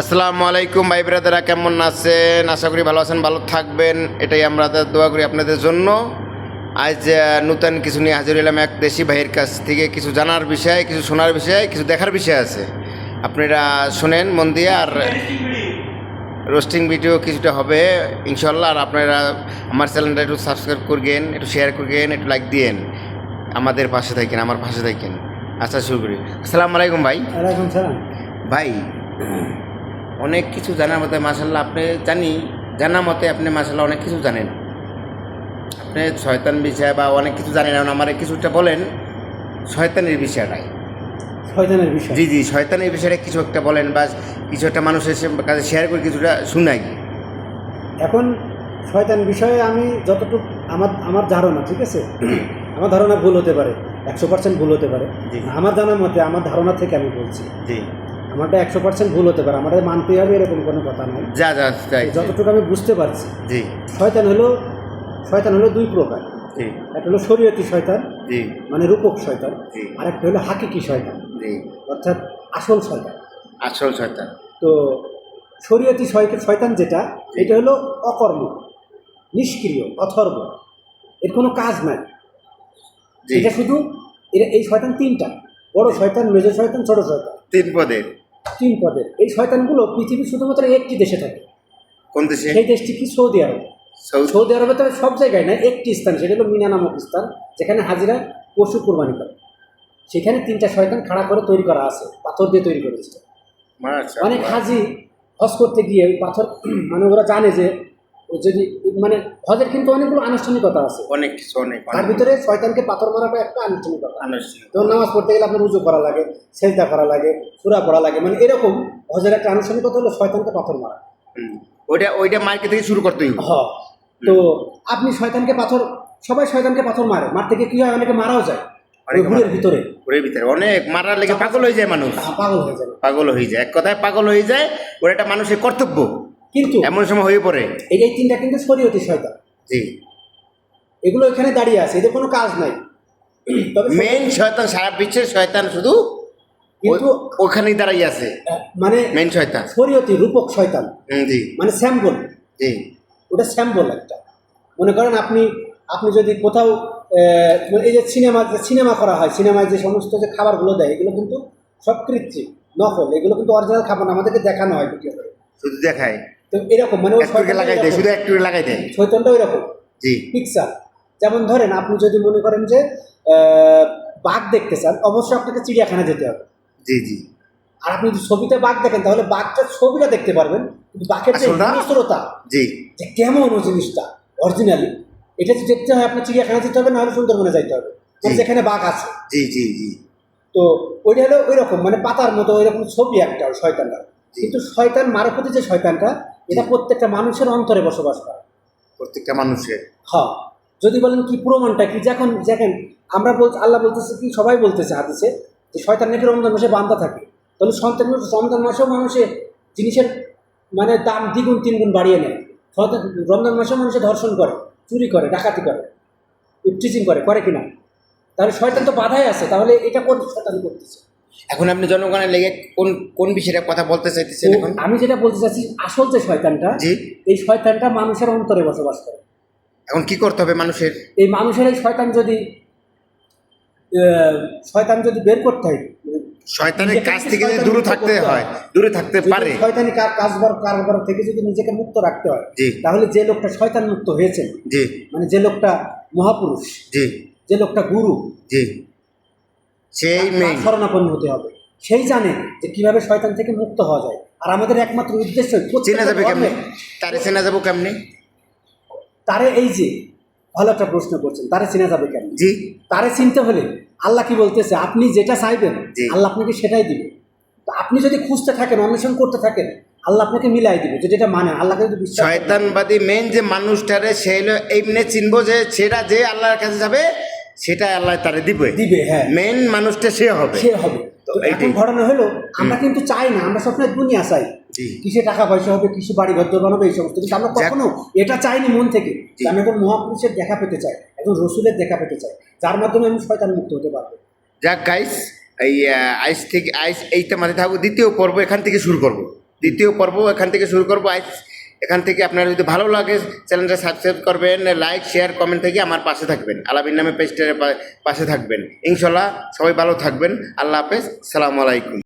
আসসালামু আলাইকুম ভাই ব্রাদাররা, কেমন আছেন? আশা করি ভালো আছেন, ভালো থাকবেন, এটাই আমরা দোয়া করি আপনাদের জন্য। আজ নূতন কিছু নিয়ে হাজির হলাম। এক দেশি ভাইয়ের কাছ থেকে কিছু জানার বিষয়, কিছু শোনার বিষয়, কিছু দেখার বিষয় আছে। আপনারা শোনেন মন দিয়ে। আর রোস্টিং ভিডিও কিছুটা হবে ইনশাল্লাহ। আর আপনারা আমার চ্যানেলটা একটু সাবস্ক্রাইব করবেন, একটু শেয়ার করবেন, একটু লাইক দিয়েন, আমাদের পাশে থাকেন, আমার পাশে থাকেন। আচ্ছা, শুরু করি। আসসালামু আলাইকুম ভাই। ওয়ালাইকুম সালাম। ভাই, অনেক কিছু জানার মতে মাশাল্লাহ আপনি জানা মতে আপনি মাশাল্লাহ অনেক কিছু জানেন। আপনি শয়তান বিষয় বা অনেক কিছু জানেন। এখন আমার কিছুটা বলেন শয়তানের বিষয়টাই। শয়তানের বিষয়। জি জি, শয়তানের বিষয়টা কিছু একটা বলেন, বা কিছু একটা মানুষের কাছে শেয়ার করে কিছুটা শুনাই। এখন শয়তান বিষয়ে আমি যতটুকু আমার ধারণা, ঠিক আছে, আমার ধারণা ভুল হতে পারে, 100% ভুল হতে পারে। জি। আমার জানার মতে, আমার ধারণা থেকে আমি বলছি, জি, আমারটা 100% ভুল হতে পারে, আমাদের মানতে হবে এরকম কোনো কথা নাই। যা যা তাই। যতটুকু আমি বুঝতে পারছি, জি শয়তান হলো দুই প্রকার। জি একটা হলো শরীয়তি শয়তান, জি মানে রূপক শয়তান, জি আর একটা হলো হাকিকি শয়তান, জি, অর্থাৎ আসল শয়তান। আসল শয়তান। তো শরীয়তি শয়তান যেটা, এটা হলো অকর্ম, নিষ্ক্রিয়, অথর্ব, এর কোনো কাজ নাই। জি, এটা শুধু এই শয়তান তিনটা: বড় শয়তান, মেজো শয়তান, ছোট শয়তান, তিন পদের। 3 পদের। এই শয়তানগুলো পৃথিবীর শুধুমাত্র একটি দেশে থাকে। কোন দেশে? সেই দেশটি কি? সৌদি আরব। সৌদি। সৌদি আরবে তবে সব জায়গায় না, একটি স্থান, সেটা হলো মিনা নামক স্থান, যেখানে হাজিরা পশু কোরবানি করে। সেখানে 3টা শয়তান খাড়া করে তৈরি করা আছে, পাথর দিয়ে তৈরি করেছে। অনেক হাজি হজ করতে গিয়ে ওই পাথর, মানে ওরা জানে যে যদি, মানে হজের কিন্তু অনেকগুলো আনুষ্ঠানিকতা আছে, অনেক কিছু, অনেক তার ভিতরে শয়তানকে পাথর মারাটা একটা আনুষ্ঠানিকতা। আনুষ্ঠানিক। যেমন নামাজ পড়তে গেলে আপনার উজু করা লাগে, সেজদা করা লাগে, সূরা পড়া লাগে, মানে এরকম হজের একটা আনুষ্ঠানিকতা হলো শয়তানকে পাথর মারা। ওইটা মার্কেট থেকে শুরু করতেই হবে। হ্যাঁ। তো আপনি শয়তানকে পাথর, সবাই শয়তানকে পাথর মারে, মারতে গিয়ে কি হয়, অনেকে মারাও যায় ঘুরের ভিতরে। ঘুরের ভিতরে অনেক মারার লেগে পাগল হয়ে যায় মানুষ। পাগল হয়ে যাবে। পাগল হয়ে যায়, এক কথায় পাগল হয়ে যায়। ওর একটা মানুষের কর্তব্য কিন্তু এমন সময় হয়ে পড়ে। এই 3টা কিন্তু শরীয়তি শয়তান। জি, এগুলো এখানে দাঁড়িয়ে আছে, এদের কোনো কাজ নাই। তবে মেন শয়তান, সারা বিশ্বের শয়তান শুধু কিন্তু ওখানেই দাঁড়াই আছে। মানে মেন শয়তান শরীয়তি রূপক শয়তান, জি মানে স্যাম্বল। জি ওটা স্যাম্বল একটা। মনে করেন আপনি যদি কোথাও মানে এই যে সিনেমা করা হয়, সিনেমায় যে সমস্ত যে খাবারগুলো দেয়, এগুলো কিন্তু সব কৃত্রিম, নকল। এগুলো কিন্তু অরিজিনাল খাবার না, আমাদেরকে দেখানো হয় ভিডিও করে। শুধু দেখায়, তো এরকম মানে একটু লাগাই দেয়, শুধু একটু লাগাই দেয়। শয়তানটা ওই রকম জি পিকচার। যেমন ধরেন আপনি যদি মনে করেন যে বাঘ দেখতে চান, অবশ্যই আপনাকে চিড়িয়াখানা যেতে হবে। জি জি, আর আপনি যদি ছবিতে বাঘ দেখেন, তাহলে বাঘটার ছবিটা দেখতে পারবেন, কিন্তু বাঘের যে হিংস্রতা, জি যে কেমন ও জিনিসটা অরিজিনালি, এটা যদি দেখতে হয় আপনার চিড়িয়াখানা যেতে হবে, নাহলে সুন্দরবনে যাইতে হবে, মানে যেখানে বাঘ আছে। জি জি জি, তো ওইটা হলো ওই রকম, মানে পাতার মতো ওই রকম ছবি একটা শয়তানটা। কিন্তু শয়তান মারফতি যে শয়তানটা, এটা প্রত্যেকটা মানুষের অন্তরে বসবাস করে, প্রত্যেকটা মানুষের। হ্যাঁ। যদি বলেন কি প্রমাণটা কি, যখন দেখেন আমরা আল্লাহ বলতেছে কি, সবাই বলতেছে হাদিসে, যে শয়তান নাকি রমজান মাসে বান্দা থাকে। তাহলে রমজান মাসেও মানুষে জিনিসের মানে দাম দ্বিগুণ তিনগুণ বাড়িয়ে নেয়। রমজান মাসেও মানুষে ধর্ষণ করে, চুরি করে, ডাকাতি করে, ইফটিজিং করে কিনা? তাহলে শয়তান তো বাধাই আছে, তাহলে এটা কোন শয়তান করতেছে? এখন আপনি জনগণের লেগে কোন কোন বিষয়টা কথা বলতে চাইতেছেন এখন? আমি যেটা বলতে চাচ্ছি, আসল যে শয়তানটা, জি, এই শয়তানটা মানুষের অন্তরে বসবাস করে। এখন কি করতে হবে মানুষের? এই মানুষের এই শয়তান যদি বের করতে হয়, শয়তানের কাছ থেকে দূরে থাকতে হয়, দূরে থাকতে পারে। শয়তানি কারবার থেকে যদি নিজেকে মুক্ত রাখতে হয়, জি, তাহলে যে লোকটা শয়তান মুক্ত হয়েছে, জি মানে যে লোকটা মহাপুরুষ, জি যে লোকটা গুরু, জি, সেই মেইন শরণাপন্ন হতে হবে। সেই জানে যে কিভাবে শয়তান থেকে মুক্ত হওয়া যায়। আর আমাদের একমাত্র উদ্দেশ্য, চেনা যাবে কেমনি? তারে চেনা যাবো কেমনি? তারে, এই যে ভালো একটা প্রশ্ন করছেন, তারে চেনা যাবে কেন? জি, তারে চিনতে হলে আল্লাহ কি বলতেছে, আপনি যেটা চাইবেন আল্লাহ আপনাকে সেটাই দিবে। তো আপনি যদি খুঁজতে থাকেন, অন্বেষণ করতে থাকেন, আল্লাহ আপনাকে মিলাই দিবে, যেটা মানে আল্লাহকে যদি বিশ্বাস করেন। শয়তানবাদী মেইন যে মানুষটারে, সে হলো এমনি চিনবো যে সেটা যে আল্লাহর কাছে যাবে, সেটা আল্লাহ তারে দিবে। হ্যাঁ, মেইন মানুষটা সে হবে। তো এখন ঘটনা হলো, আমরা কিন্তু চাই না, আমরা সবসময় দুনিয়া চাই, কিসে টাকা পয়সা হবে, কিসে বাড়ি ঘর বানাবে, এই সমস্ত। কিন্তু আমরা কখনো এটা চাইনি মন থেকে, আমি একজন মহাপুরুষের দেখা পেতে চাই, একজন রসুলের দেখা পেতে চাই, যার মাধ্যমে আমি শয়তান মুক্ত হতে পারবো। যাক গাইস, এই আইস থেকে এইটা মাথায় থাকবো। দ্বিতীয় পর্ব এখান থেকে শুরু করবো। দ্বিতীয় পর্ব এখান থেকে শুরু করবো। এখান থেকে আপনার যদি ভালো লাগে চ্যানেলটা সাবস্ক্রাইব করবেন, লাইক শেয়ার কমেন্ট থেকে আমার পাশে থাকবেন, আলামিন নামে পেজটার পাশে থাকবেন। ইনশাল্লাহ সবাই ভালো থাকবেন। আল্লাহ হাফেজ, সালামু আলাইকুম।